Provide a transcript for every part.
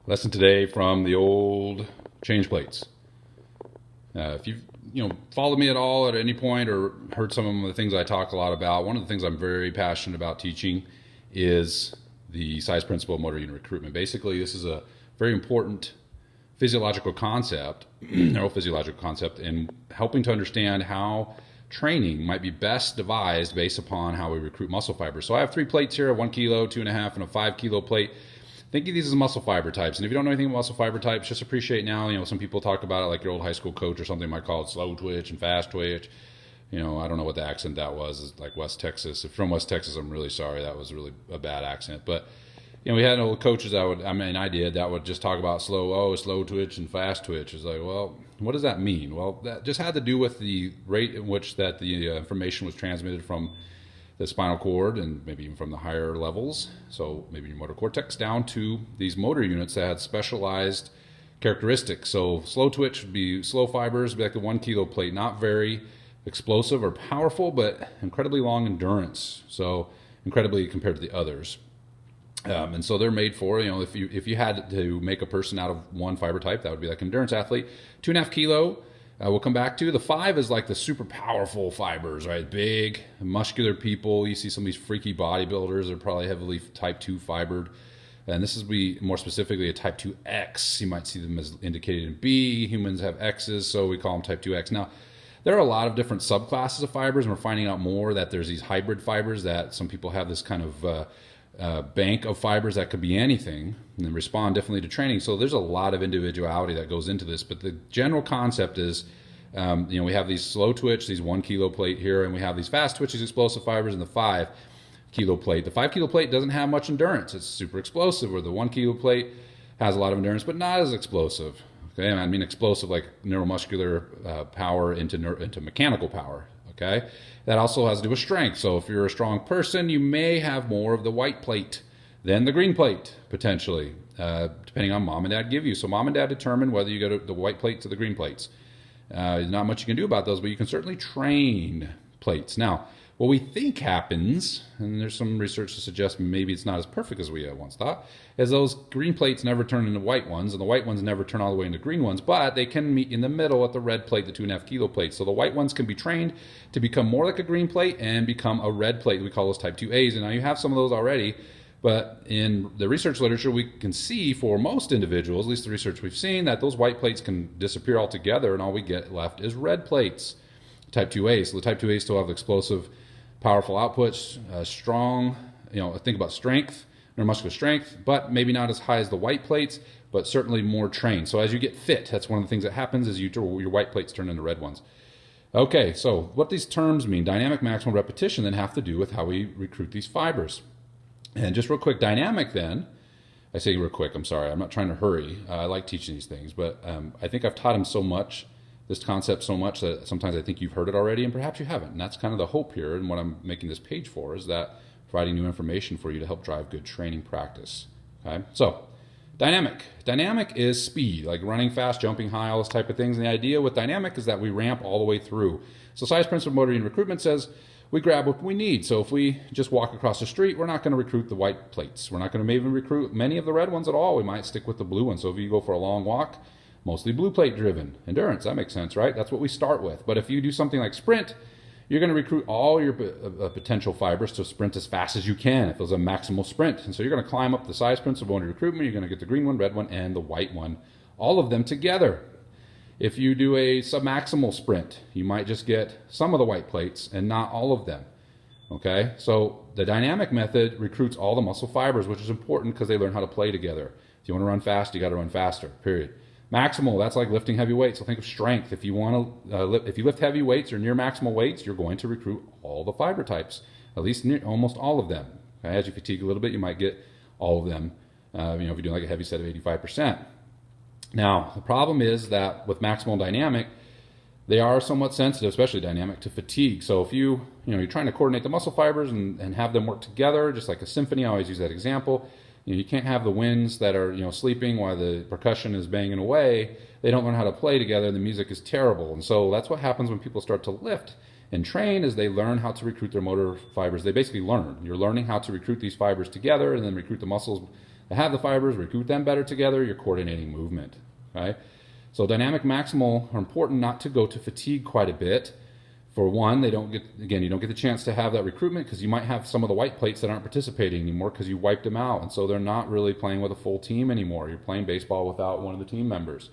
Lesson today from the old change plates. If you've followed me at all at any point or heard some of the things I talk a lot about, one of the things I'm very passionate about teaching is the size principle of motor unit recruitment. Basically, this is a very important physiological concept, neurophysiological concept, in helping to understand how training might be best devised based upon how we recruit muscle fibers. So I have 3 plates here, a 1 kilo, 2.5, and a 5 kilo plate. Think of these as muscle fiber types. And if you don't know anything about muscle fiber types, just appreciate now, some people talk about it like your old high school coach or something might call it slow twitch and fast twitch. I don't know what the accent that was. It's like West Texas. If you're from West Texas, I'm really sorry. That was really a bad accent. But, we had old coaches that would just talk about slow twitch and fast twitch. It's like, well, what does that mean? Well, that just had to do with the rate in which that the information was transmitted from the spinal cord and maybe even from the higher levels, so maybe your motor cortex, down to these motor units that had specialized characteristics. So slow twitch would be slow fibers, would be like the 1 kilo plate, not very explosive or powerful, but incredibly long endurance, so incredibly compared to the others. And so they're made for, if you had to make a person out of one fiber type, that would be like an endurance athlete. 2.5 kilo, we'll come back to. The 5 is like the super powerful fibers, right? Big, muscular people. You see some of these freaky bodybuilders are probably heavily type 2 fibered. And this is more specifically a type 2X. You might see them as indicated in B. Humans have X's, so we call them type 2X. Now, there are a lot of different subclasses of fibers, and we're finding out more that there's these hybrid fibers that some people have this kind of bank of fibers that could be anything and respond differently to training. So there's a lot of individuality that goes into this, but the general concept is, we have these slow twitch, these 1 kilo plate here, and we have these fast twitch, these explosive fibers in the 5 kilo plate. The 5 kilo plate doesn't have much endurance. It's super explosive, where the 1 kilo plate has a lot of endurance, but not as explosive. Okay, I mean explosive like neuromuscular power into mechanical power. Okay, that also has to do with strength. So if you're a strong person, you may have more of the white plate than the green plate, potentially, depending on mom and dad give you. So mom and dad determine whether you go to the white plate to the green plates. There's not much you can do about those, but you can certainly train plates. Now, what we think happens, and there's some research to suggest maybe it's not as perfect as we once thought, is those green plates never turn into white ones, and the white ones never turn all the way into green ones, but they can meet in the middle at the red plate, the 2.5 kilo plate. So the white ones can be trained to become more like a green plate and become a red plate. We call those type 2As, and now you have some of those already, but in the research literature, we can see for most individuals, at least the research we've seen, that those white plates can disappear altogether, and all we get left is red plates, type 2As. So the type 2As still have explosive, powerful outputs, strong, think about strength, neuromuscular strength, but maybe not as high as the white plates, but certainly more trained. So as you get fit, that's one of the things that happens is your white plates turn into red ones. Okay, so what these terms mean, dynamic maximal repetition, then have to do with how we recruit these fibers. And just real quick, dynamic then, I say real quick, I'm sorry, I'm not trying to hurry. I like teaching these things, but I think I've taught them so much, this concept so much, that sometimes I think you've heard it already and perhaps you haven't. And that's kind of the hope here, and what I'm making this page for is that providing new information for you to help drive good training practice. Okay, so dynamic. Dynamic is speed, like running fast, jumping high, all those type of things. And the idea with dynamic is that we ramp all the way through. So size principle of motor unit recruitment says we grab what we need. So if we just walk across the street, we're not going to recruit the white plates. We're not going to maybe recruit many of the red ones at all. We might stick with the blue ones. So if you go for a long walk, mostly blue plate driven. Endurance, that makes sense, right? That's what we start with. But if you do something like sprint, you're going to recruit all your potential fibers to sprint as fast as you can if there's a maximal sprint. And so you're going to climb up the size principle of recruitment. You're going to get the green one, red one, and the white one, all of them together. If you do a submaximal sprint, you might just get some of the white plates and not all of them. Okay, so the dynamic method recruits all the muscle fibers, which is important because they learn how to play together. If you want to run fast, you got to run faster, period. Maximal, that's like lifting heavy weights. So think of strength. If you want to, if you lift heavy weights or near maximal weights, you're going to recruit all the fiber types, at least almost all of them. Okay? As you fatigue a little bit, you might get all of them. If you're doing like a heavy set of 85%. Now, the problem is that with maximal and dynamic, they are somewhat sensitive, especially dynamic, to fatigue. So if you're trying to coordinate the muscle fibers and have them work together, just like a symphony, I always use that example. You can't have the winds that are sleeping while the percussion is banging away. They don't learn how to play together. The music is terrible. And so that's what happens when people start to lift and train, is they learn how to recruit their motor fibers. They basically learn. You're learning how to recruit these fibers together and then recruit the muscles that have the fibers, recruit them better together, you're coordinating movement. Okay? So dynamic maximal are important not to go to fatigue quite a bit. For one, you don't get the chance to have that recruitment because you might have some of the white plates that aren't participating anymore because you wiped them out, and so they're not really playing with a full team anymore. You're playing baseball without one of the team members.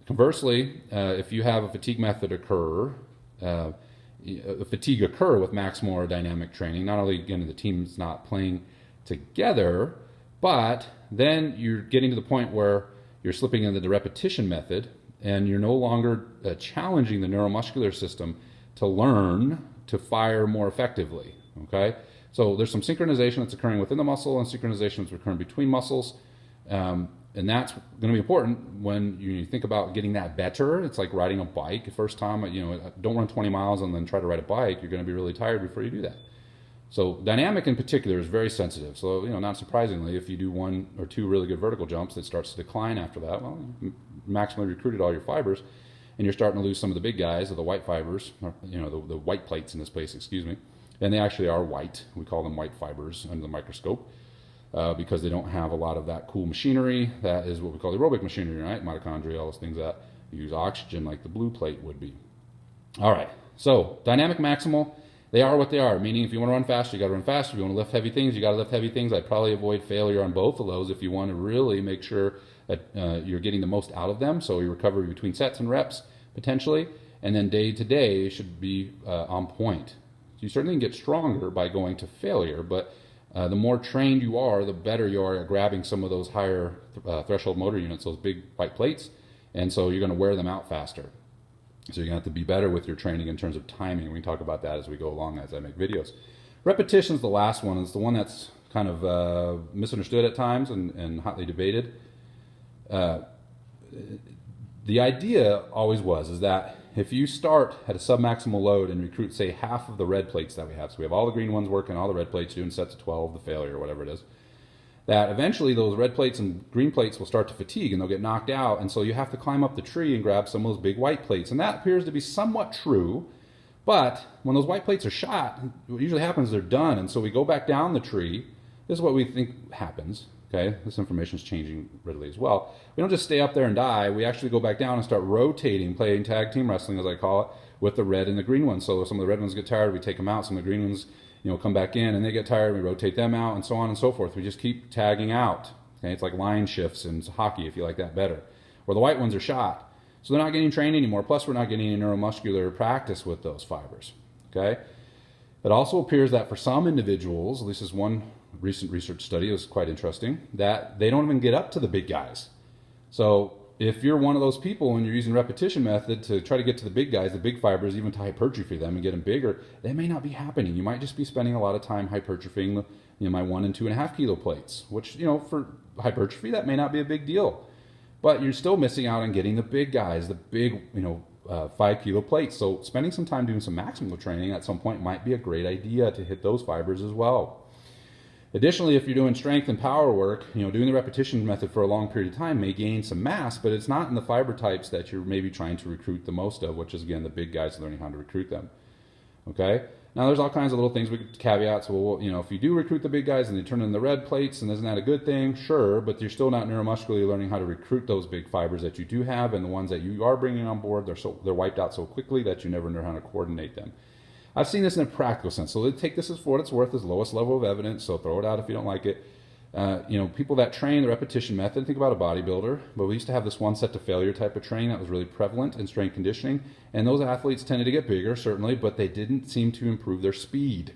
Conversely, if you have a fatigue method occur with maximal or dynamic training, not only again the team's not playing together, but then you're getting to the point where you're slipping into the repetition method, and you're no longer challenging the neuromuscular system to learn to fire more effectively. Okay, so there's some synchronization that's occurring within the muscle and synchronization that's occurring between muscles, and that's going to be important when you think about getting that better. It's like riding a bike. The first time, don't run 20 miles and then try to ride a bike. You're going to be really tired before you do that. So dynamic in particular is very sensitive. So not surprisingly, if you do 1 or 2 really good vertical jumps, it starts to decline after that. Well, you maximally recruited all your fibers, and you're starting to lose some of the big guys, or the white fibers, or, the white plates in this case, excuse me. And they actually are white. We call them white fibers under the microscope because they don't have a lot of that cool machinery. That is what we call aerobic machinery, right? Mitochondria, all those things that use oxygen like the blue plate would be. All right, so dynamic maximal, they are what they are, meaning if you want to run faster, you got to run faster. If you want to lift heavy things, you got to lift heavy things. I'd probably avoid failure on both of those if you want to really make sure that you're getting the most out of them. So your recovery between sets and reps, potentially, and then day to day should be on point. You certainly can get stronger by going to failure, but the more trained you are, the better you are at grabbing some of those higher threshold motor units, those big white plates, and so you're going to wear them out faster. So you're going to have to be better with your training in terms of timing. We can talk about that as we go along as I make videos. Repetition is the last one. It's the one that's kind of misunderstood at times and hotly debated. The idea always is that if you start at a submaximal load and recruit, say, half of the red plates that we have, so we have all the green ones working, all the red plates doing sets of 12, the failure, or whatever it is, that eventually those red plates and green plates will start to fatigue and they'll get knocked out, and so you have to climb up the tree and grab some of those big white plates. And that appears to be somewhat true, but when those white plates are shot, what usually happens is they're done, and so we go back down the tree. This is what we think happens. Okay, this information is changing readily as well. We don't just stay up there and die. We actually go back down and start rotating, playing tag team wrestling, as I call it, with the red and the green ones. So some of the red ones get tired, we take them out. Some of the green ones, come back in, and they get tired, we rotate them out, and so on and so forth. We just keep tagging out. Okay, it's like line shifts in hockey, if you like that better. Where the white ones are shot, so they're not getting trained anymore. Plus, we're not getting any neuromuscular practice with those fibers. Okay, it also appears that for some individuals, at least as one recent research study, it was quite interesting, that they don't even get up to the big guys. So if you're one of those people and you're using repetition method to try to get to the big guys, the big fibers, even to hypertrophy them and get them bigger, that may not be happening. You might just be spending a lot of time hypertrophying my 1 and 2.5 kilo plates, which, for hypertrophy, that may not be a big deal. But you're still missing out on getting the big guys, the big, 5 kilo plates. So spending some time doing some maximal training at some point might be a great idea to hit those fibers as well. Additionally, if you're doing strength and power work, doing the repetition method for a long period of time may gain some mass, but it's not in the fiber types that you're maybe trying to recruit the most of, which is, again, the big guys learning how to recruit them. Okay? Now, there's all kinds of little things we could caveat. So, well, if you do recruit the big guys and they turn in the red plates, and isn't that a good thing? Sure, but you're still not neuromuscularly learning how to recruit those big fibers that you do have, and the ones that you are bringing on board, they're wiped out so quickly that you never know how to coordinate them. I've seen this in a practical sense. So take this as for what it's worth, as lowest level of evidence. So throw it out if you don't like it. People that train the repetition method, think about a bodybuilder, but we used to have this one set to failure type of training that was really prevalent in strength conditioning. And those athletes tended to get bigger, certainly, but they didn't seem to improve their speed.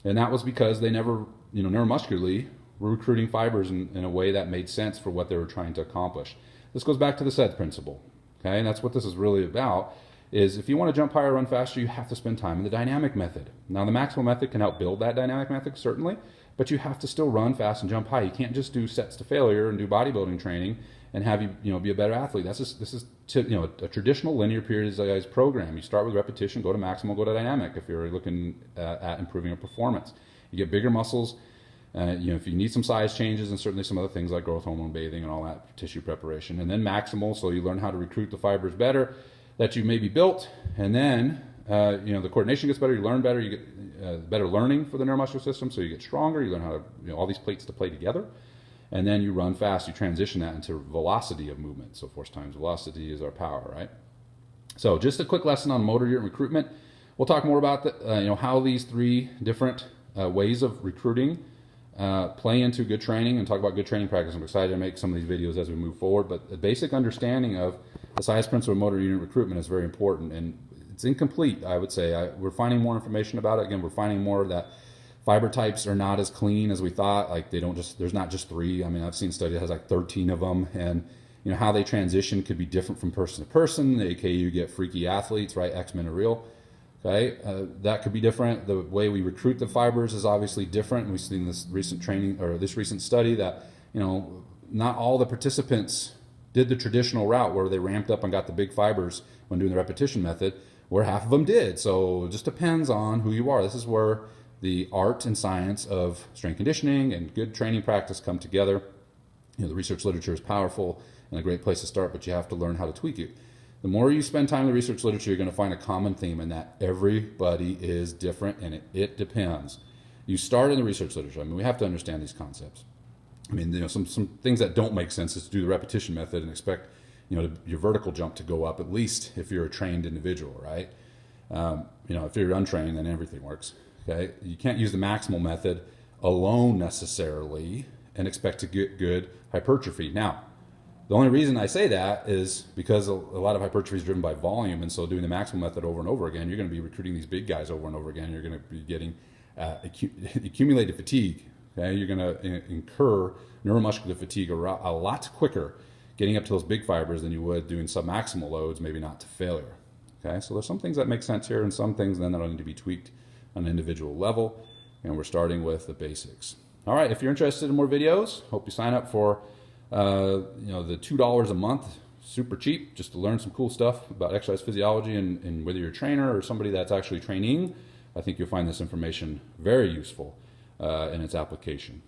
And that was because they never, neuromuscularly were recruiting fibers in a way that made sense for what they were trying to accomplish. This goes back to the SED principle. Okay, and that's what this is really about. Is if you want to jump higher, run faster, you have to spend time in the dynamic method. Now, the maximal method can help build that dynamic method, certainly, but you have to still run fast and jump high. You can't just do sets to failure and do bodybuilding training and have you be a better athlete. This is a traditional linear periodized program. You start with repetition, go to maximal, go to dynamic if you're looking at improving your performance. You get bigger muscles. If you need some size changes, and certainly some other things like growth hormone bathing and all that tissue preparation, and then maximal, so you learn how to recruit the fibers better that you maybe built, and then the coordination gets better, you learn better, you get better learning for the neuromuscular system, so you get stronger, you learn how to all these plates to play together, and then you run fast, you transition that into velocity of movement. So force times velocity is our power, right? So just a quick lesson on motor unit recruitment. We'll talk more about how these three different ways of recruiting play into good training, and talk about good training practice. I'm excited to make some of these videos as we move forward, but the basic understanding of the science principle of motor unit recruitment is very important, and it's incomplete, I would say. We're finding more information about it. Again, we're finding more that fiber types are not as clean as we thought. Like there's not just 3. I mean, I've seen a study that has like 13 of them, and how they transition could be different from person to person. AKA you get freaky athletes, right? X-Men are real. Okay, that could be different. The way we recruit the fibers is obviously different. We've seen this recent training, or this recent study, that not all the participants did the traditional route where they ramped up and got the big fibers when doing the repetition method, where half of them did. So it just depends on who you are. This is where the art and science of strength conditioning and good training practice come together. The research literature is powerful and a great place to start, but you have to learn how to tweak it. The more you spend time in the research literature, you're going to find a common theme in that everybody is different, and it depends. You start in the research literature. I mean, we have to understand these concepts. I mean, some things that don't make sense is to do the repetition method and expect, your vertical jump to go up, at least if you're a trained individual, right? If you're untrained, then everything works. Okay, you can't use the maximal method alone necessarily and expect to get good hypertrophy. Now, the only reason I say that is because a lot of hypertrophy is driven by volume, and so doing the maximal method over and over again, you're going to be recruiting these big guys over and over again. You're going to be getting accumulated fatigue. Okay, you're going to incur neuromuscular fatigue a lot quicker getting up to those big fibers than you would doing submaximal loads, maybe not to failure. Okay, so there's some things that make sense here, and some things then that'll need to be tweaked on an individual level, and we're starting with the basics. All right, if you're interested in more videos, hope you sign up for the $2 a month, super cheap, just to learn some cool stuff about exercise physiology, and whether you're a trainer or somebody that's actually training, I think you'll find this information very useful in its application.